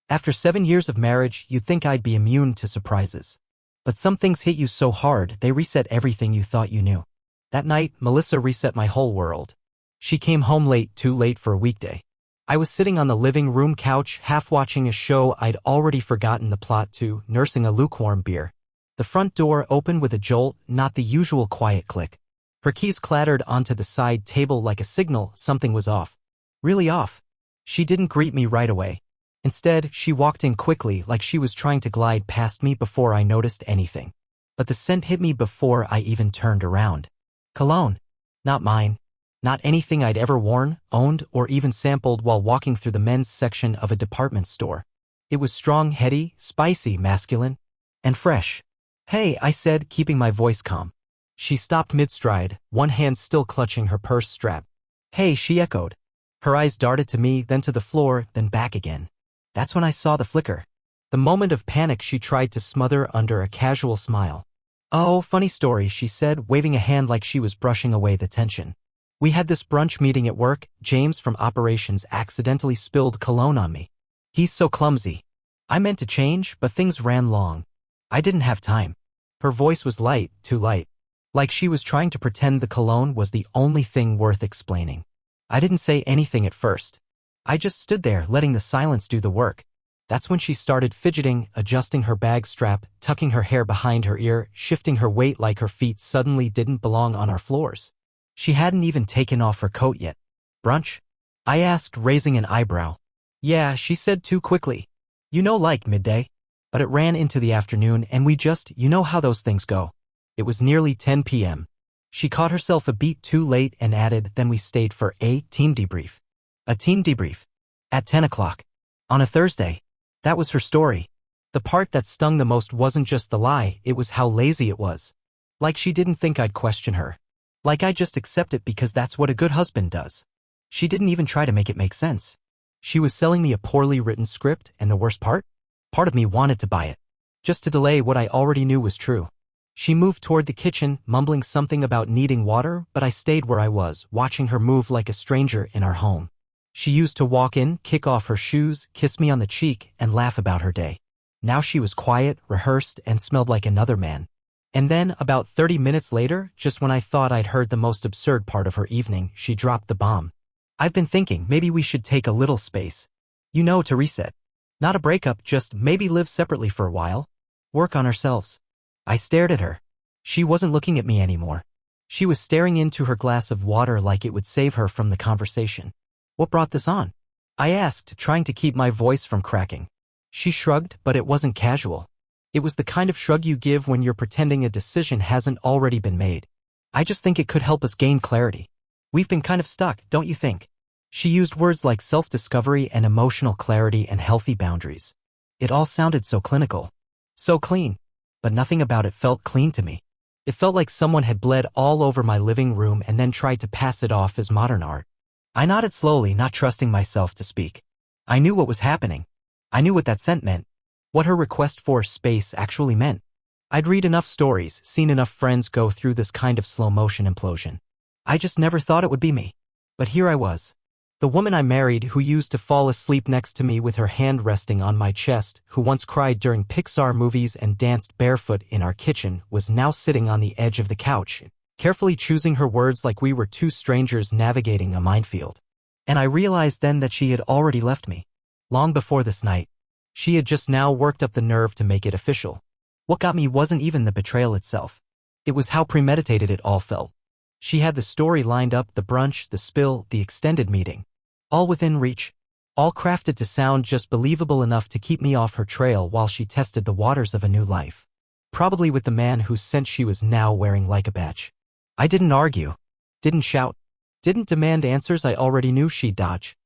After 7 years of marriage, you'd think I'd be immune to surprises. But some things hit you so hard, they reset everything you thought you knew. That night, Melissa reset my whole world. She came home late, too late for a weekday. I was sitting on the living room couch, half watching a show I'd already forgotten the plot to, nursing a lukewarm beer. The front door opened with a jolt, not the usual quiet click. Her keys clattered onto the side table like a signal something was off. Really off. She didn't greet me right away. Instead, she walked in quickly like she was trying to glide past me before I noticed anything. But the scent hit me before I even turned around. Cologne. Not mine. Not anything I'd ever worn, owned, or even sampled while walking through the men's section of a department store. It was strong, heady, spicy, masculine, and fresh. "Hey," I said, keeping my voice calm. She stopped mid-stride, one hand still clutching her purse strap. "Hey," she echoed. Her eyes darted to me, then to the floor, then back again. That's when I saw the flicker. The moment of panic she tried to smother under a casual smile. "Oh, funny story," she said, waving a hand like she was brushing away the tension. "We had this brunch meeting at work. James from operations accidentally spilled cologne on me. He's so clumsy. I meant to change, but things ran long. I didn't have time." Her voice was light, too light. Like she was trying to pretend the cologne was the only thing worth explaining. I didn't say anything at first. I just stood there, letting the silence do the work. That's when she started fidgeting, adjusting her bag strap, tucking her hair behind her ear, shifting her weight like her feet suddenly didn't belong on our floors. She hadn't even taken off her coat yet. "Brunch?" I asked, raising an eyebrow. "Yeah," she said too quickly. "You know, like midday." But it ran into the afternoon and we just, you know how those things go. It was nearly 10 p.m. She caught herself a beat too late and added, "Then we stayed for a team debrief." A team debrief. At 10 o'clock. On a Thursday. That was her story. The part that stung the most wasn't just the lie, it was how lazy it was. Like she didn't think I'd question her. Like I just accept it because that's what a good husband does. She didn't even try to make it make sense. She was selling me a poorly written script, and the worst part? Part of me wanted to buy it. Just to delay what I already knew was true. She moved toward the kitchen, mumbling something about needing water, but I stayed where I was, watching her move like a stranger in our home. She used to walk in, kick off her shoes, kiss me on the cheek, and laugh about her day. Now she was quiet, rehearsed, and smelled like another man. And then, about 30 minutes later, just when I thought I'd heard the most absurd part of her evening, she dropped the bomb. "I've been thinking maybe we should take a little space. You know, to reset. Not a breakup, just maybe live separately for a while. Work on ourselves." I stared at her. She wasn't looking at me anymore. She was staring into her glass of water like it would save her from the conversation. "What brought this on?" I asked, trying to keep my voice from cracking. She shrugged, but it wasn't casual. It was the kind of shrug you give when you're pretending a decision hasn't already been made. "I just think it could help us gain clarity. We've been kind of stuck, don't you think?" She used words like self-discovery and emotional clarity and healthy boundaries. It all sounded so clinical. So clean. But nothing about it felt clean to me. It felt like someone had bled all over my living room and then tried to pass it off as modern art. I nodded slowly, not trusting myself to speak. I knew what was happening. I knew what that scent meant. What her request for space actually meant. I'd read enough stories, seen enough friends go through this kind of slow-motion implosion. I just never thought it would be me. But here I was. The woman I married, who used to fall asleep next to me with her hand resting on my chest, who once cried during Pixar movies and danced barefoot in our kitchen, was now sitting on the edge of the couch, carefully choosing her words like we were two strangers navigating a minefield. And I realized then that she had already left me. Long before this night. She had just now worked up the nerve to make it official. What got me wasn't even the betrayal itself. It was how premeditated it all felt. She had the story lined up, the brunch, the spill, the extended meeting. All within reach. All crafted to sound just believable enough to keep me off her trail while she tested the waters of a new life. Probably with the man whose scent she was now wearing like a badge. I didn't argue. Didn't shout. Didn't demand answers I already knew she'd dodge.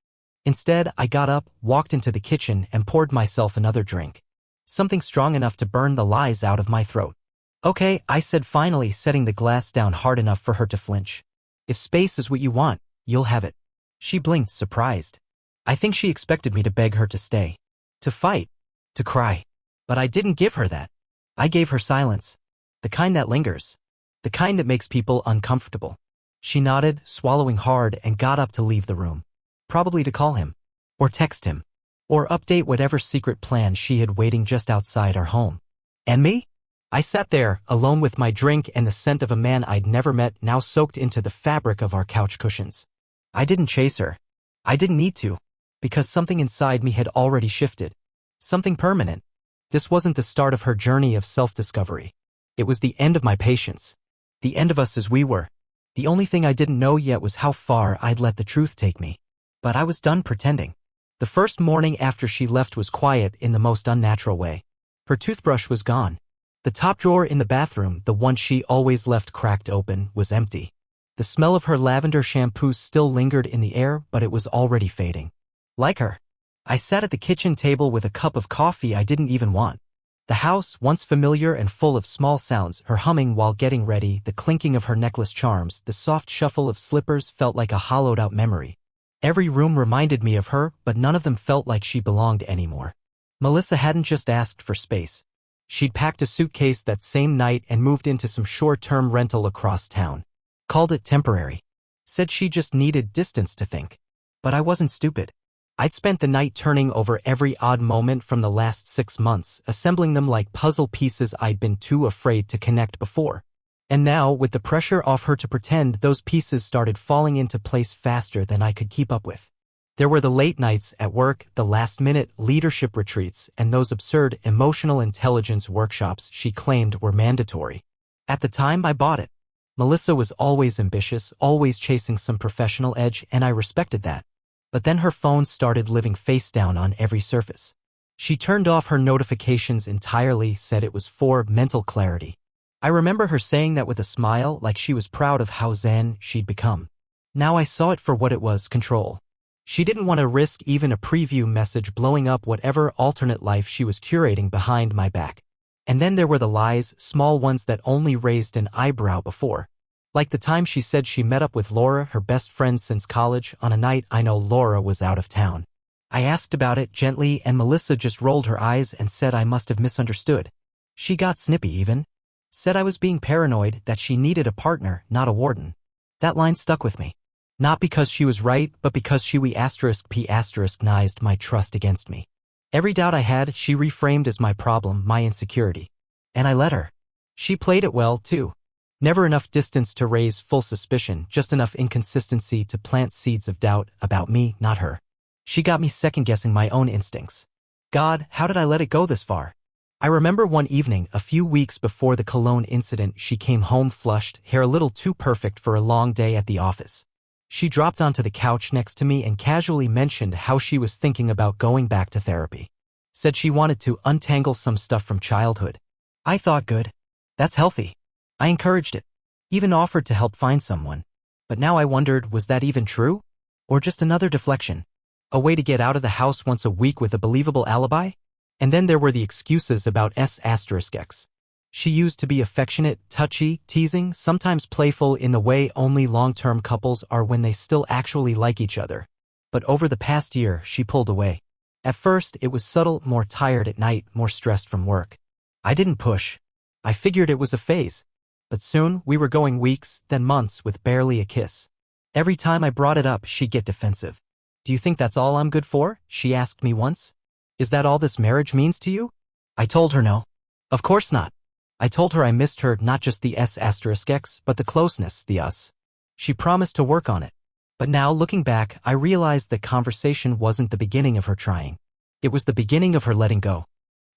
Instead, I got up, walked into the kitchen, and poured myself another drink. Something strong enough to burn the lies out of my throat. "Okay," I said, finally setting the glass down hard enough for her to flinch. "If space is what you want, you'll have it." She blinked, surprised. I think she expected me to beg her to stay. To fight. To cry. But I didn't give her that. I gave her silence. The kind that lingers. The kind that makes people uncomfortable. She nodded, swallowing hard, and got up to leave the room. Probably to call him. Or text him. or update whatever secret plan she had waiting just outside our home. And me? I sat there, alone with my drink and the scent of a man I'd never met now soaked into the fabric of our couch cushions. I didn't chase her. I didn't need to, because something inside me had already shifted. Something permanent. This wasn't the start of her journey of self-discovery. It was the end of my patience. The end of us as we were. The only thing I didn't know yet was how far I'd let the truth take me. But I was done pretending. The first morning after she left was quiet in the most unnatural way. Her toothbrush was gone. The top drawer in the bathroom, the one she always left cracked open, was empty. The smell of her lavender shampoo still lingered in the air, but it was already fading. Like her. I sat at the kitchen table with a cup of coffee I didn't even want. The house, once familiar and full of small sounds, her humming while getting ready, the clinking of her necklace charms, the soft shuffle of slippers felt like a hollowed-out memory. Every room reminded me of her, but none of them felt like she belonged anymore. Melissa hadn't just asked for space. She'd packed a suitcase that same night and moved into some short-term rental across town. Called it temporary. Said she just needed distance to think. But I wasn't stupid. I'd spent the night turning over every odd moment from the last 6 months, assembling them like puzzle pieces I'd been too afraid to connect before. And now, with the pressure off her to pretend, those pieces started falling into place faster than I could keep up with. There were the late nights at work, the last-minute leadership retreats, and those absurd emotional intelligence workshops she claimed were mandatory. At the time, I bought it. Melissa was always ambitious, always chasing some professional edge, and I respected that. But then her phone started living face down on every surface. She turned off her notifications entirely, said it was for mental clarity. I remember her saying that with a smile, like she was proud of how zen she'd become. Now I saw it for what it was: control. She didn't want to risk even a preview message blowing up whatever alternate life she was curating behind my back. And then there were the lies, small ones that only raised an eyebrow before. Like the time she said she met up with Laura, her best friend since college, on a night I know Laura was out of town. I asked about it gently and Melissa just rolled her eyes and said I must have misunderstood. She got snippy even. Said I was being paranoid, that she needed a partner, not a warden. That line stuck with me. Not because she was right, but because she *p***nized my trust against me. Every doubt I had, she reframed as my problem, my insecurity. And I let her. She played it well, too. Never enough distance to raise full suspicion, just enough inconsistency to plant seeds of doubt about me, not her. She got me second-guessing my own instincts. God, how did I let it go this far? I remember one evening, a few weeks before the cologne incident, she came home flushed, hair a little too perfect for a long day at the office. She dropped onto the couch next to me and casually mentioned how she was thinking about going back to therapy. Said she wanted to untangle some stuff from childhood. I thought, good. That's healthy. I encouraged it. Even offered to help find someone. But now I wondered, was that even true? Or just another deflection? A way to get out of the house once a week with a believable alibi? And then there were the excuses about **x. She used to be affectionate, touchy, teasing, sometimes playful in the way only long-term couples are when they still actually like each other. But over the past year, she pulled away. At first, it was subtle, more tired at night, more stressed from work. I didn't push. I figured it was a phase. But soon, we were going weeks, then months with barely a kiss. Every time I brought it up, she'd get defensive. Do you think that's all I'm good for? She asked me once. Is that all this marriage means to you? I told her no. Of course not. I told her I missed her, not just the **x, but the closeness, the us. She promised to work on it. But now, looking back, I realized that conversation wasn't the beginning of her trying. It was the beginning of her letting go.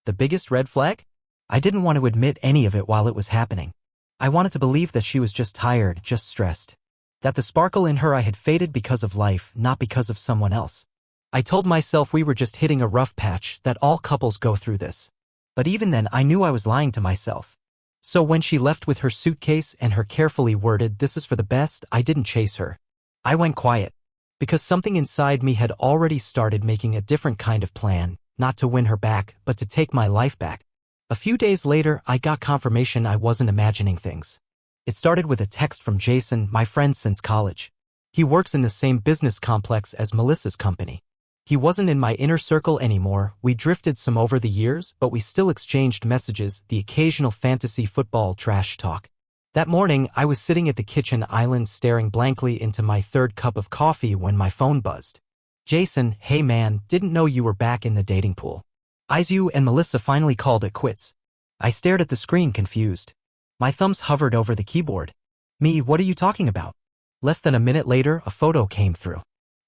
The biggest red flag? I didn't want to admit any of it while it was happening. I wanted to believe that she was just tired, just stressed. That the sparkle in her I had faded because of life, not because of someone else. I told myself we were just hitting a rough patch, that all couples go through this. But even then I knew I was lying to myself. So when she left with her suitcase and her carefully worded "this is for the best," I didn't chase her. I went quiet. Because something inside me had already started making a different kind of plan, not to win her back, but to take my life back. A few days later, I got confirmation I wasn't imagining things. It started with a text from Jason, my friend since college. He works in the same business complex as Melissa's company. He wasn't in my inner circle anymore, we drifted some over the years, but we still exchanged messages, the occasional fantasy football trash talk. That morning, I was sitting at the kitchen island staring blankly into my third cup of coffee when my phone buzzed. Jason, hey man, didn't know you were back in the dating pool. Izu and Melissa finally called it quits. I stared at the screen confused. My thumbs hovered over the keyboard. Me, what are you talking about? Less than a minute later, a photo came through.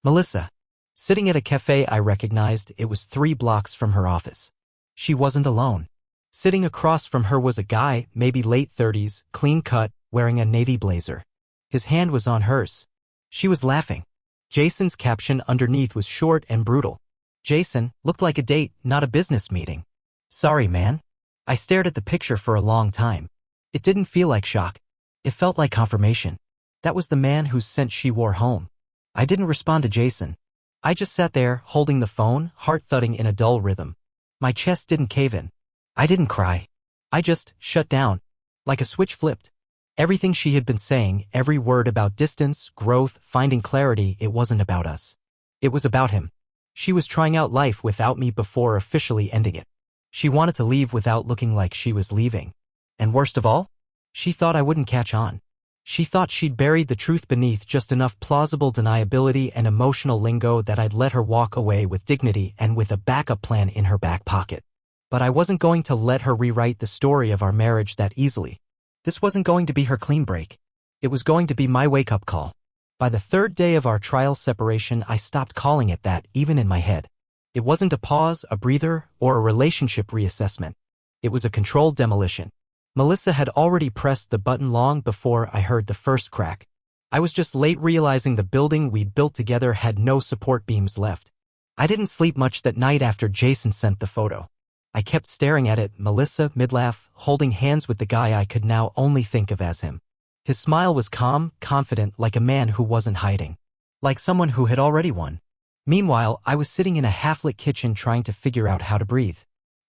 Melissa. Sitting at a cafe I recognized, it was 3 blocks from her office. She wasn't alone. Sitting across from her was a guy, maybe late 30s, clean cut, wearing a navy blazer. His hand was on hers. She was laughing. Jason's caption underneath was short and brutal. Jason, looked like a date, not a business meeting. Sorry, man. I stared at the picture for a long time. It didn't feel like shock. It felt like confirmation. That was the man whose scent she wore home. I didn't respond to Jason. I just sat there, holding the phone, heart thudding in a dull rhythm. My chest didn't cave in. I didn't cry. I just shut down. Like a switch flipped. Everything she had been saying, every word about distance, growth, finding clarity, it wasn't about us. It was about him. She was trying out life without me before officially ending it. She wanted to leave without looking like she was leaving. And worst of all, she thought I wouldn't catch on. She thought she'd buried the truth beneath just enough plausible deniability and emotional lingo that I'd let her walk away with dignity and with a backup plan in her back pocket. But I wasn't going to let her rewrite the story of our marriage that easily. This wasn't going to be her clean break. It was going to be my wake-up call. By the 3rd day of our trial separation, I stopped calling it that, even in my head. It wasn't a pause, a breather, or a relationship reassessment. It was a controlled demolition. Melissa had already pressed the button long before I heard the first crack. I was just late realizing the building we'd built together had no support beams left. I didn't sleep much that night after Jason sent the photo. I kept staring at it, Melissa, mid-laugh, holding hands with the guy I could now only think of as him. His smile was calm, confident, like a man who wasn't hiding. Like someone who had already won. Meanwhile, I was sitting in a half-lit kitchen trying to figure out how to breathe.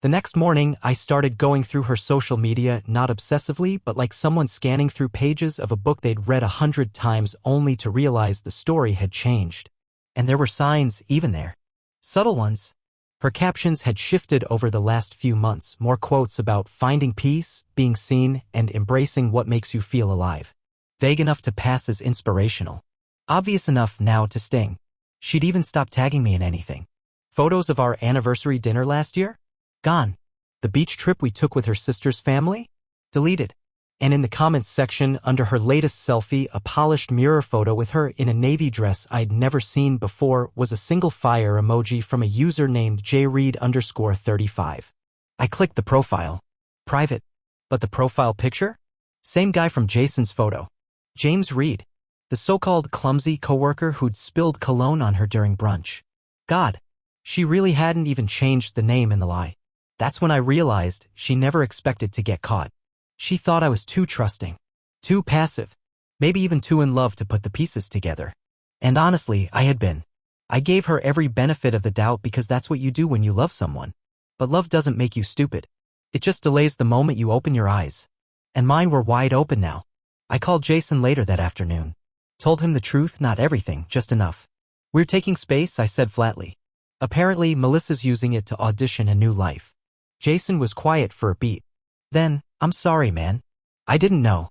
The next morning, I started going through her social media, not obsessively, but like someone scanning through pages of a book they'd read 100 times only to realize the story had changed. And there were signs, even there. Subtle ones. Her captions had shifted over the last few months, more quotes about finding peace, being seen, and embracing what makes you feel alive. Vague enough to pass as inspirational. Obvious enough now to sting. She'd even stopped tagging me in anything. Photos of our anniversary dinner last year? Gone. The beach trip we took with her sister's family? Deleted. And in the comments section, under her latest selfie, a polished mirror photo with her in a navy dress I'd never seen before was a single fire emoji from a user named jreed_35. I clicked the profile. Private. But the profile picture? Same guy from Jason's photo. James Reed. The so-called clumsy coworker who'd spilled cologne on her during brunch. God. She really hadn't even changed the name in the lie. That's when I realized she never expected to get caught. She thought I was too trusting, too passive, maybe even too in love to put the pieces together. And honestly, I had been. I gave her every benefit of the doubt because that's what you do when you love someone. But love doesn't make you stupid. It just delays the moment you open your eyes. And mine were wide open now. I called Jason later that afternoon. Told him the truth, not everything, just enough. We're taking space, I said flatly. Apparently, Melissa's using it to audition a new life. Jason was quiet for a beat. Then, I'm sorry, man. I didn't know.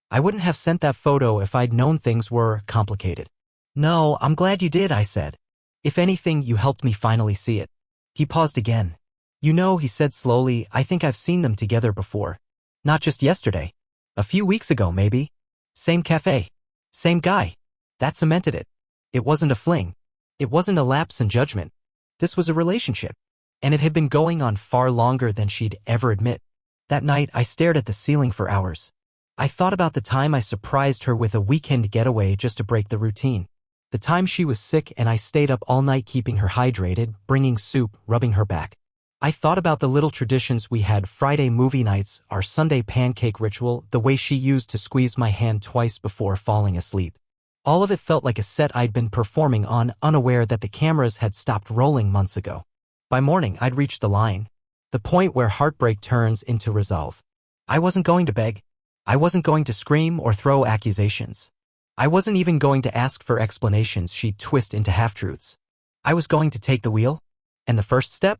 I wouldn't have sent that photo if I'd known things were complicated. No, I'm glad you did, I said. If anything, you helped me finally see it. He paused again. You know, he said slowly, I think I've seen them together before. Not just yesterday. A few weeks ago, maybe. Same cafe. Same guy. That cemented it. It wasn't a fling. It wasn't a lapse in judgment. This was a relationship. And it had been going on far longer than she'd ever admit. That night, I stared at the ceiling for hours. I thought about the time I surprised her with a weekend getaway just to break the routine. The time she was sick and I stayed up all night keeping her hydrated, bringing soup, rubbing her back. I thought about the little traditions we had, Friday movie nights, our Sunday pancake ritual, the way she used to squeeze my hand twice before falling asleep. All of it felt like a set I'd been performing on, unaware that the cameras had stopped rolling months ago. By morning, I'd reached the line. The point where heartbreak turns into resolve. I wasn't going to beg. I wasn't going to scream or throw accusations. I wasn't even going to ask for explanations she'd twist into half-truths. I was going to take the wheel. And the first step?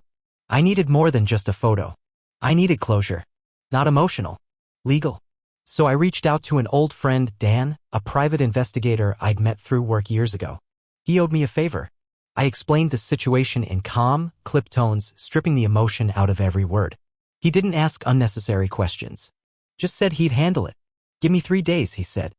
I needed more than just a photo. I needed closure. Not emotional. Legal. So I reached out to an old friend, Dan, a private investigator I'd met through work years ago. He owed me a favor. I explained the situation in calm, clipped tones, stripping the emotion out of every word. He didn't ask unnecessary questions. Just said he'd handle it. Give me 3 days, he said.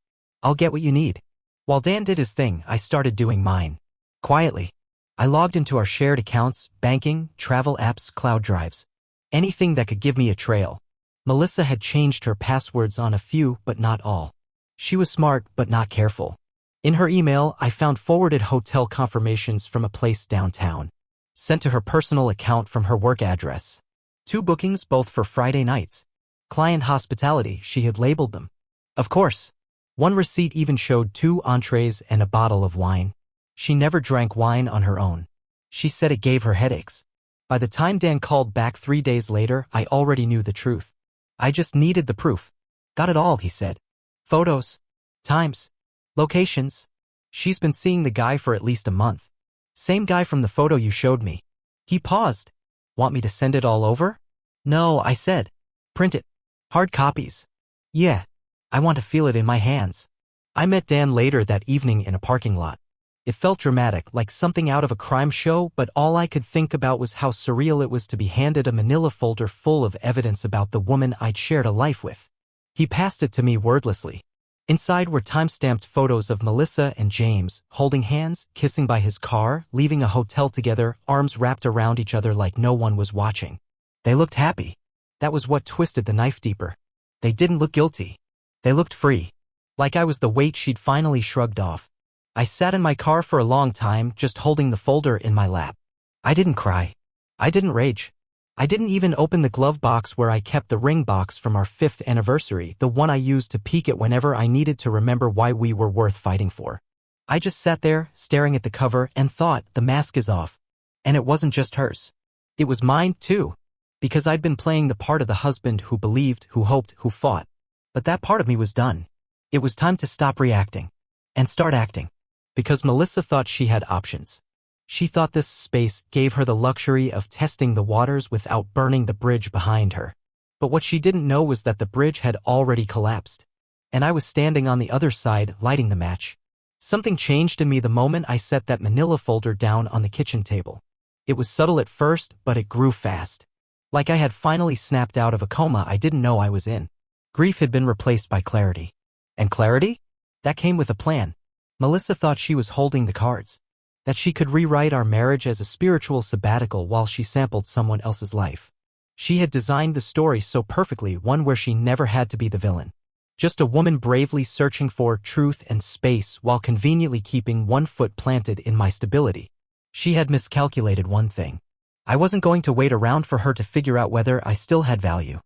I'll get what you need. While Dan did his thing, I started doing mine. Quietly. I logged into our shared accounts, banking, travel apps, cloud drives. Anything that could give me a trail. Melissa had changed her passwords on a few, but not all. She was smart, but not careful. In her email, I found forwarded hotel confirmations from a place downtown. Sent to her personal account from her work address. 2 bookings, both for Friday nights. Client hospitality, she had labeled them. Of course. One receipt even showed 2 entrees and a bottle of wine. She never drank wine on her own. She said it gave her headaches. By the time Dan called back 3 days later, I already knew the truth. I just needed the proof. Got it all, he said. Photos. Times. Locations. She's been seeing the guy for at least a month. Same guy from the photo you showed me. He paused. Want me to send it all over? No, I said. Print it. Hard copies. Yeah. I want to feel it in my hands. I met Dan later that evening in a parking lot. It felt dramatic, like something out of a crime show, but all I could think about was how surreal it was to be handed a manila folder full of evidence about the woman I'd shared a life with. He passed it to me wordlessly. Inside were time-stamped photos of Melissa and James, holding hands, kissing by his car, leaving a hotel together, arms wrapped around each other like no one was watching. They looked happy. That was what twisted the knife deeper. They didn't look guilty. They looked free. Like I was the weight she'd finally shrugged off. I sat in my car for a long time, just holding the folder in my lap. I didn't cry. I didn't rage. I didn't even open the glove box where I kept the ring box from our 5th anniversary, the one I used to peek at whenever I needed to remember why we were worth fighting for. I just sat there, staring at the cover, and thought, the mask is off. And it wasn't just hers. It was mine, too. Because I'd been playing the part of the husband who believed, who hoped, who fought. But that part of me was done. It was time to stop reacting. And start acting. Because Melissa thought she had options. She thought this space gave her the luxury of testing the waters without burning the bridge behind her. But what she didn't know was that the bridge had already collapsed. And I was standing on the other side, lighting the match. Something changed in me the moment I set that manila folder down on the kitchen table. It was subtle at first, but it grew fast. Like I had finally snapped out of a coma I didn't know I was in. Grief had been replaced by clarity. And clarity? That came with a plan. Melissa thought she was holding the cards. That she could rewrite our marriage as a spiritual sabbatical while she sampled someone else's life. She had designed the story so perfectly, one where she never had to be the villain. Just a woman bravely searching for truth and space while conveniently keeping one foot planted in my stability. She had miscalculated one thing. I wasn't going to wait around for her to figure out whether I still had value.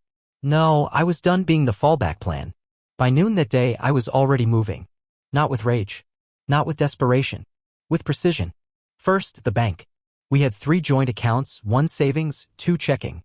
No, I was done being the fallback plan. By noon that day, I was already moving. Not with rage. Not with desperation. With precision. First, the bank. We had 3 joint accounts, 1 savings, 2 checking.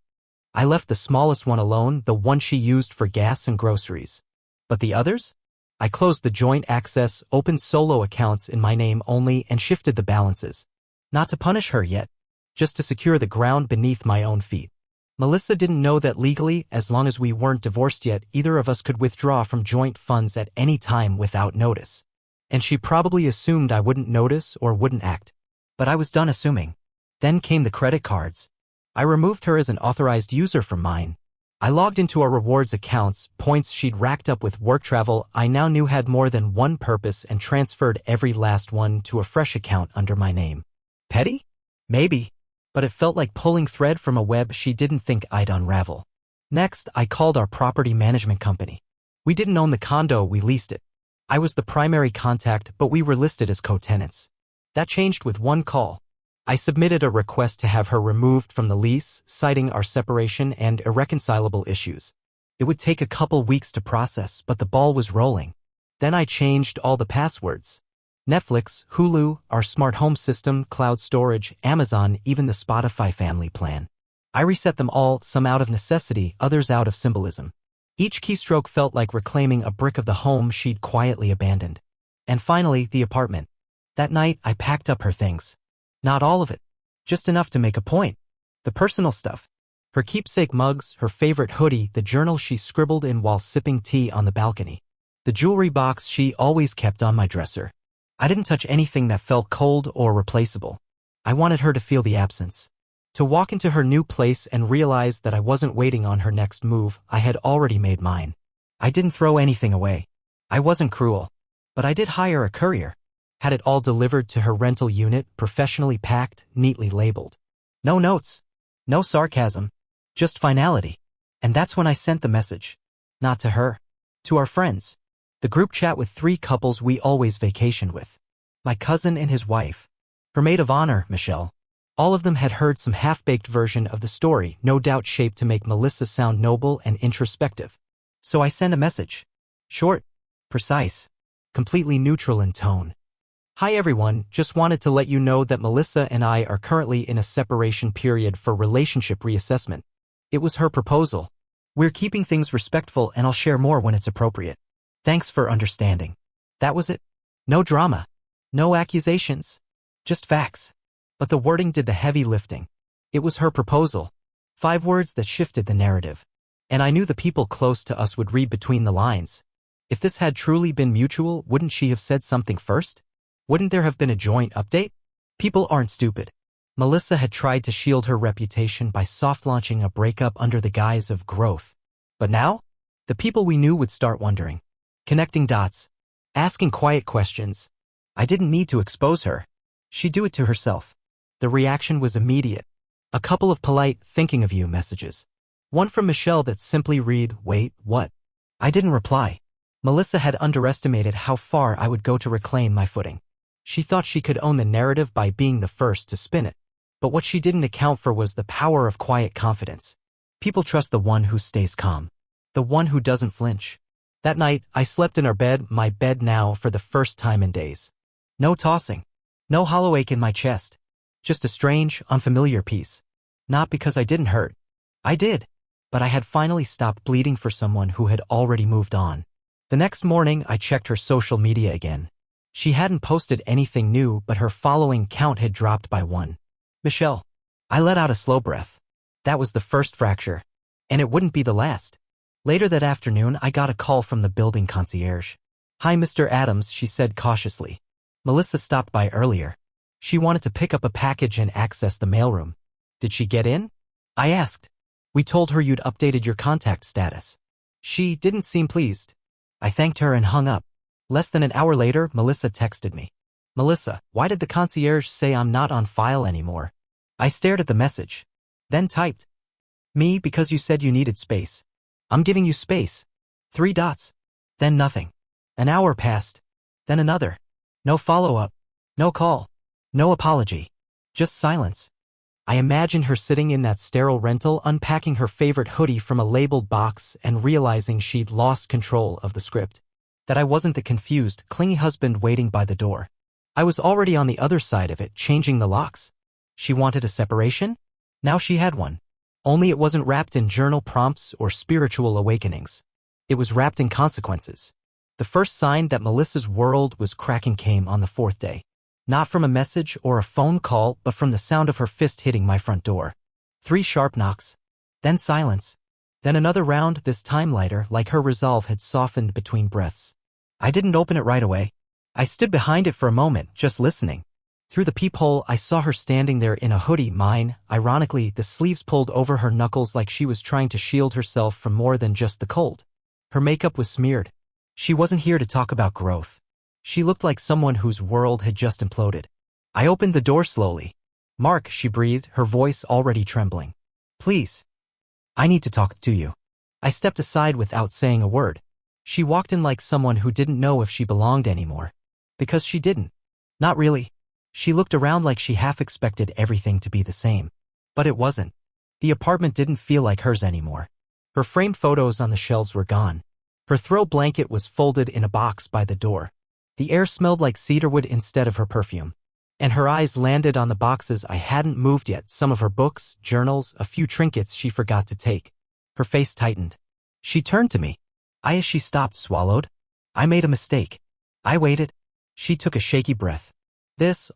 I left the smallest one alone, the one she used for gas and groceries. But the others? I closed the joint access, opened solo accounts in my name only, and shifted the balances. Not to punish her yet. Just to secure the ground beneath my own feet. Melissa didn't know that legally, as long as we weren't divorced yet, either of us could withdraw from joint funds at any time without notice. And she probably assumed I wouldn't notice or wouldn't act. But I was done assuming. Then came the credit cards. I removed her as an authorized user from mine. I logged into our rewards accounts, points she'd racked up with work travel I now knew had more than one purpose, and transferred every last one to a fresh account under my name. Petty? Maybe. But it felt like pulling thread from a web she didn't think I'd unravel. Next, I called our property management company. We didn't own the condo, we leased it. I was the primary contact, but we were listed as co-tenants. That changed with one call. I submitted a request to have her removed from the lease, citing our separation and irreconcilable issues. It would take a couple weeks to process, but the ball was rolling. Then I changed all the passwords. Netflix, Hulu, our smart home system, cloud storage, Amazon, even the Spotify family plan. I reset them all, some out of necessity, others out of symbolism. Each keystroke felt like reclaiming a brick of the home she'd quietly abandoned. And finally, the apartment. That night, I packed up her things. Not all of it. Just enough to make a point. The personal stuff. Her keepsake mugs, her favorite hoodie, the journal she scribbled in while sipping tea on the balcony. The jewelry box she always kept on my dresser. I didn't touch anything that felt cold or replaceable. I wanted her to feel the absence. To walk into her new place and realize that I wasn't waiting on her next move, I had already made mine. I didn't throw anything away. I wasn't cruel. But I did hire a courier. Had it all delivered to her rental unit, professionally packed, neatly labeled. No notes. No sarcasm. Just finality. And that's when I sent the message. Not to her. To our friends. The group chat with 3 couples we always vacationed with. My cousin and his wife. Her maid of honor, Michelle. All of them had heard some half-baked version of the story, no doubt shaped to make Melissa sound noble and introspective. So I sent a message. Short. Precise. Completely neutral in tone. Hi everyone, just wanted to let you know that Melissa and I are currently in a separation period for relationship reassessment. It was her proposal. We're keeping things respectful and I'll share more when it's appropriate. Thanks for understanding. That was it. No drama. No accusations. Just facts. But the wording did the heavy lifting. It was her proposal. 5 words that shifted the narrative. And I knew the people close to us would read between the lines. If this had truly been mutual, wouldn't she have said something first? Wouldn't there have been a joint update? People aren't stupid. Melissa had tried to shield her reputation by soft-launching a breakup under the guise of growth. But now? The people we knew would start wondering. Connecting dots. Asking quiet questions. I didn't need to expose her. She'd do it to herself. The reaction was immediate. A couple of polite, thinking of you messages. One from Michelle that simply read, wait, what? I didn't reply. Melissa had underestimated how far I would go to reclaim my footing. She thought she could own the narrative by being the first to spin it. But what she didn't account for was the power of quiet confidence. People trust the one who stays calm. The one who doesn't flinch. That night, I slept in our bed, my bed now, for the first time in days. No tossing. No hollow ache in my chest. Just a strange, unfamiliar peace. Not because I didn't hurt. I did. But I had finally stopped bleeding for someone who had already moved on. The next morning, I checked her social media again. She hadn't posted anything new, but her following count had dropped by 1. Michelle. I let out a slow breath. That was the first fracture. And it wouldn't be the last. Later that afternoon, I got a call from the building concierge. Hi, Mr. Adams, she said cautiously. Melissa stopped by earlier. She wanted to pick up a package and access the mailroom. Did she get in? I asked. We told her you'd updated your contact status. She didn't seem pleased. I thanked her and hung up. Less than an hour later, Melissa texted me. Melissa, why did the concierge say I'm not on file anymore? I stared at the message. Then typed. Me, because you said you needed space. I'm giving you space. 3 dots. Then nothing. An hour passed. Then another. No follow-up. No call. No apology. Just silence. I imagined her sitting in that sterile rental, unpacking her favorite hoodie from a labeled box and realizing she'd lost control of the script. That I wasn't the confused, clingy husband waiting by the door. I was already on the other side of it, changing the locks. She wanted a separation? Now she had one. Only it wasn't wrapped in journal prompts or spiritual awakenings. It was wrapped in consequences. The first sign that Melissa's world was cracking came on the 4th day. Not from a message or a phone call, but from the sound of her fist hitting my front door. 3 sharp knocks. Then silence. Then another round, this time lighter, like her resolve had softened between breaths. I didn't open it right away. I stood behind it for a moment, just listening. Through the peephole, I saw her standing there in a hoodie, mine, ironically, the sleeves pulled over her knuckles like she was trying to shield herself from more than just the cold. Her makeup was smeared. She wasn't here to talk about growth. She looked like someone whose world had just imploded. I opened the door slowly. Mark, she breathed, her voice already trembling. Please. I need to talk to you. I stepped aside without saying a word. She walked in like someone who didn't know if she belonged anymore. Because she didn't. Not really. She looked around like she half expected everything to be the same. But it wasn't. The apartment didn't feel like hers anymore. Her framed photos on the shelves were gone. Her throw blanket was folded in a box by the door. The air smelled like cedarwood instead of her perfume. And her eyes landed on the boxes I hadn't moved yet, some of her books, journals, a few trinkets she forgot to take. Her face tightened. She turned to me. As she stopped, swallowed. I made a mistake. I waited. She took a shaky breath.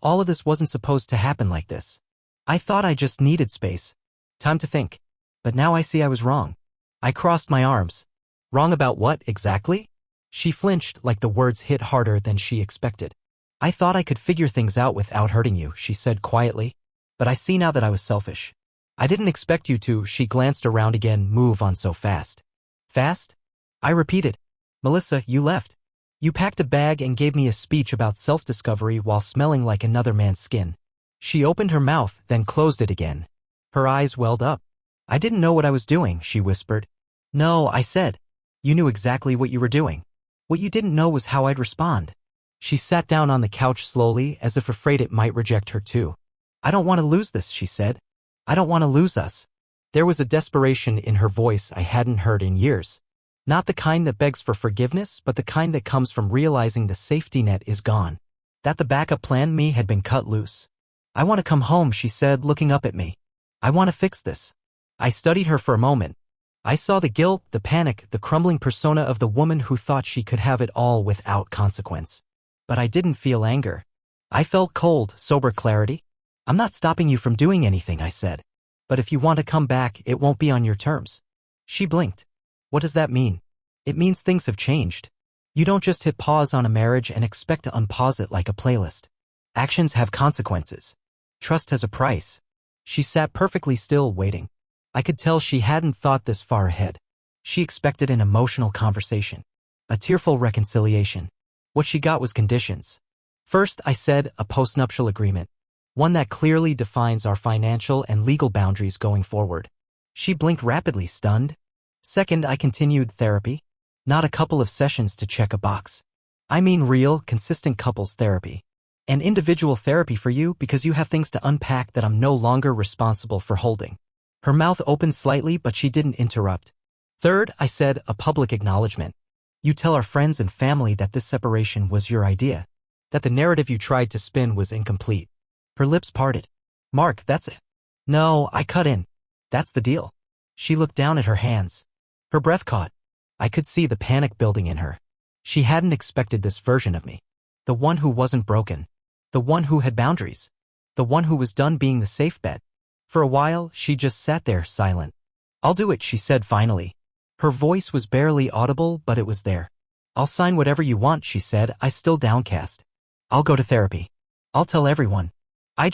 All of this wasn't supposed to happen like this. I thought I just needed space. Time to think. But now I see I was wrong. I crossed my arms. Wrong about what, exactly? She flinched like the words hit harder than she expected. I thought I could figure things out without hurting you, she said quietly. But I see now that I was selfish. I didn't expect you to, she glanced around again, move on so fast. Fast? I repeated. Melissa, you left. You packed a bag and gave me a speech about self-discovery while smelling like another man's skin. She opened her mouth, then closed it again. Her eyes welled up. I didn't know what I was doing, she whispered. No, I said. You knew exactly what you were doing. What you didn't know was how I'd respond. She sat down on the couch slowly, as if afraid it might reject her too. I don't want to lose this, she said. I don't want to lose us. There was a desperation in her voice I hadn't heard in years. Not the kind that begs for forgiveness, but the kind that comes from realizing the safety net is gone. That the backup plan me had been cut loose. I want to come home, she said, looking up at me. I want to fix this. I studied her for a moment. I saw the guilt, the panic, the crumbling persona of the woman who thought she could have it all without consequence. But I didn't feel anger. I felt cold, sober clarity. I'm not stopping you from doing anything, I said. But if you want to come back, it won't be on your terms. She blinked. What does that mean? It means things have changed. You don't just hit pause on a marriage and expect to unpause it like a playlist. Actions have consequences. Trust has a price. She sat perfectly still, waiting. I could tell she hadn't thought this far ahead. She expected an emotional conversation. A tearful reconciliation. What she got was conditions. First, I said, a postnuptial agreement. One that clearly defines our financial and legal boundaries going forward. She blinked rapidly, stunned. Second, I continued therapy. Not a couple of sessions to check a box. I mean real, consistent couples therapy. And individual therapy for you because you have things to unpack that I'm no longer responsible for holding. Her mouth opened slightly, but she didn't interrupt. Third, I said, a public acknowledgement. You tell our friends and family that this separation was your idea. That the narrative you tried to spin was incomplete. Her lips parted. Mark, that's it. No, I cut in. That's the deal. She looked down at her hands. Her breath caught. I could see the panic building in her. She hadn't expected this version of me. The one who wasn't broken. The one who had boundaries. The one who was done being the safe bet. For a while, she just sat there, silent. I'll do it, she said finally. Her voice was barely audible, but it was there. I'll sign whatever you want, she said, I still downcast. I'll go to therapy. I'll tell everyone. I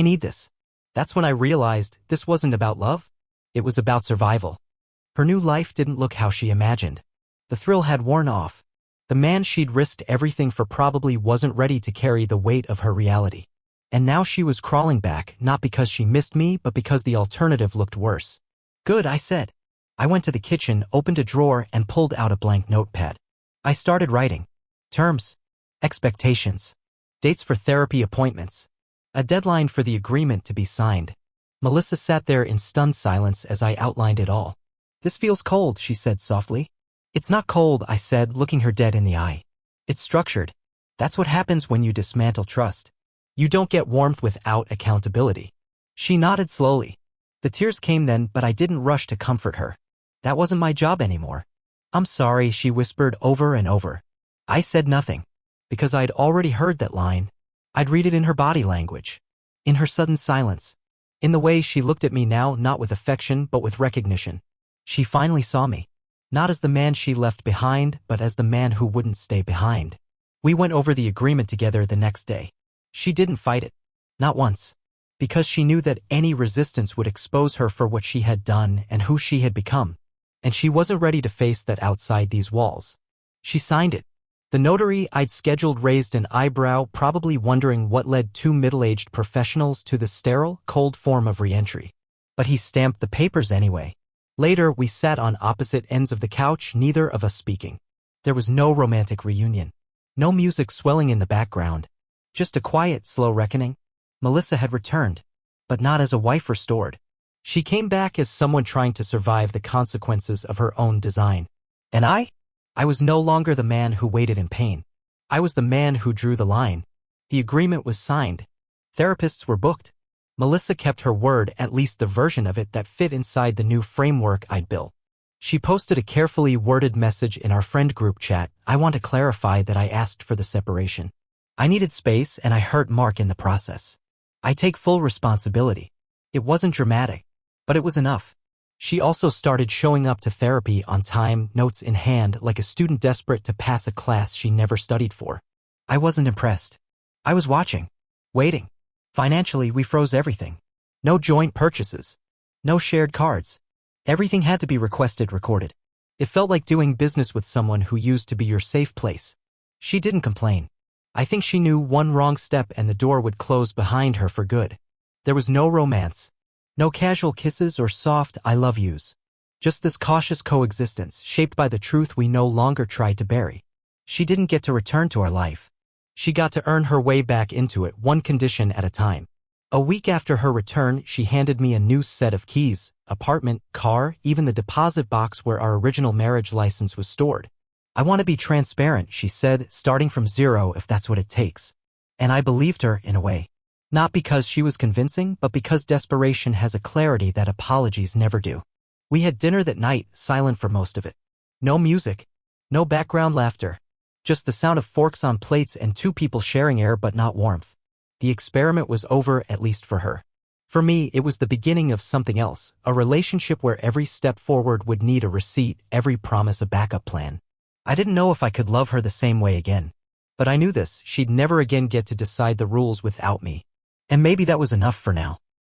need this. That's when I realized this wasn't about love. It was about survival. Her new life didn't look how she imagined. The thrill had worn off. The man she'd risked everything for probably wasn't ready to carry the weight of her reality. And now she was crawling back, not because she missed me, but because the alternative looked worse. Good, I said. I went to the kitchen, opened a drawer, and pulled out a blank notepad. I started writing. Terms. Expectations. Dates for therapy appointments. A deadline for the agreement to be signed. Melissa sat there in stunned silence as I outlined it all. This feels cold, she said softly. It's not cold, I said, looking her dead in the eye. It's structured. That's what happens when you dismantle trust. You don't get warmth without accountability. She nodded slowly. The tears came then, but I didn't rush to comfort her. That wasn't my job anymore. I'm sorry, she whispered over and over. I said nothing. Because I'd already heard that line. I'd read it in her body language. In her sudden silence. In the way she looked at me now, not with affection, but with recognition. She finally saw me. Not as the man she left behind, but as the man who wouldn't stay behind. We went over the agreement together the next day. She didn't fight it. Not once. Because she knew that any resistance would expose her for what she had done and who she had become. And she wasn't ready to face that outside these walls. She signed it. The notary I'd scheduled raised an eyebrow, probably wondering what led two middle-aged professionals to the sterile, cold form of re-entry. But he stamped the papers anyway. Later, we sat on opposite ends of the couch, neither of us speaking. There was no romantic reunion. No music swelling in the background. Just a quiet, slow reckoning. Melissa had returned, but not as a wife restored. She came back as someone trying to survive the consequences of her own design. And I was no longer the man who waited in pain. I was the man who drew the line. The agreement was signed. Therapists were booked. Melissa kept her word, at least the version of it that fit inside the new framework I'd built. She posted a carefully worded message in our friend group chat. I want to clarify that I asked for the separation. I needed space and I hurt Mark in the process. I take full responsibility. It wasn't dramatic, but it was enough. She also started showing up to therapy on time, notes in hand, like a student desperate to pass a class she never studied for. I wasn't impressed. I was watching. Waiting. Financially, we froze everything. No joint purchases. No shared cards. Everything had to be recorded. It felt like doing business with someone who used to be your safe place. She didn't complain. I think she knew one wrong step and the door would close behind her for good. There was no romance. No casual kisses or soft I love yous. Just this cautious coexistence shaped by the truth we no longer tried to bury. She didn't get to return to our life. She got to earn her way back into it, one condition at a time. A week after her return, she handed me a new set of keys, apartment, car, even the deposit box where our original marriage license was stored. I want to be transparent, she said, starting from zero if that's what it takes. And I believed her, in a way. Not because she was convincing, but because desperation has a clarity that apologies never do. We had dinner that night, silent for most of it. No music. No background laughter. Just the sound of forks on plates and two people sharing air but not warmth. The experiment was over, at least for her. For me, it was the beginning of something else, a relationship where every step forward would need a receipt, every promise a backup plan. I didn't know if I could love her the same way again. But I knew this, she'd never again get to decide the rules without me. And maybe that was enough for now.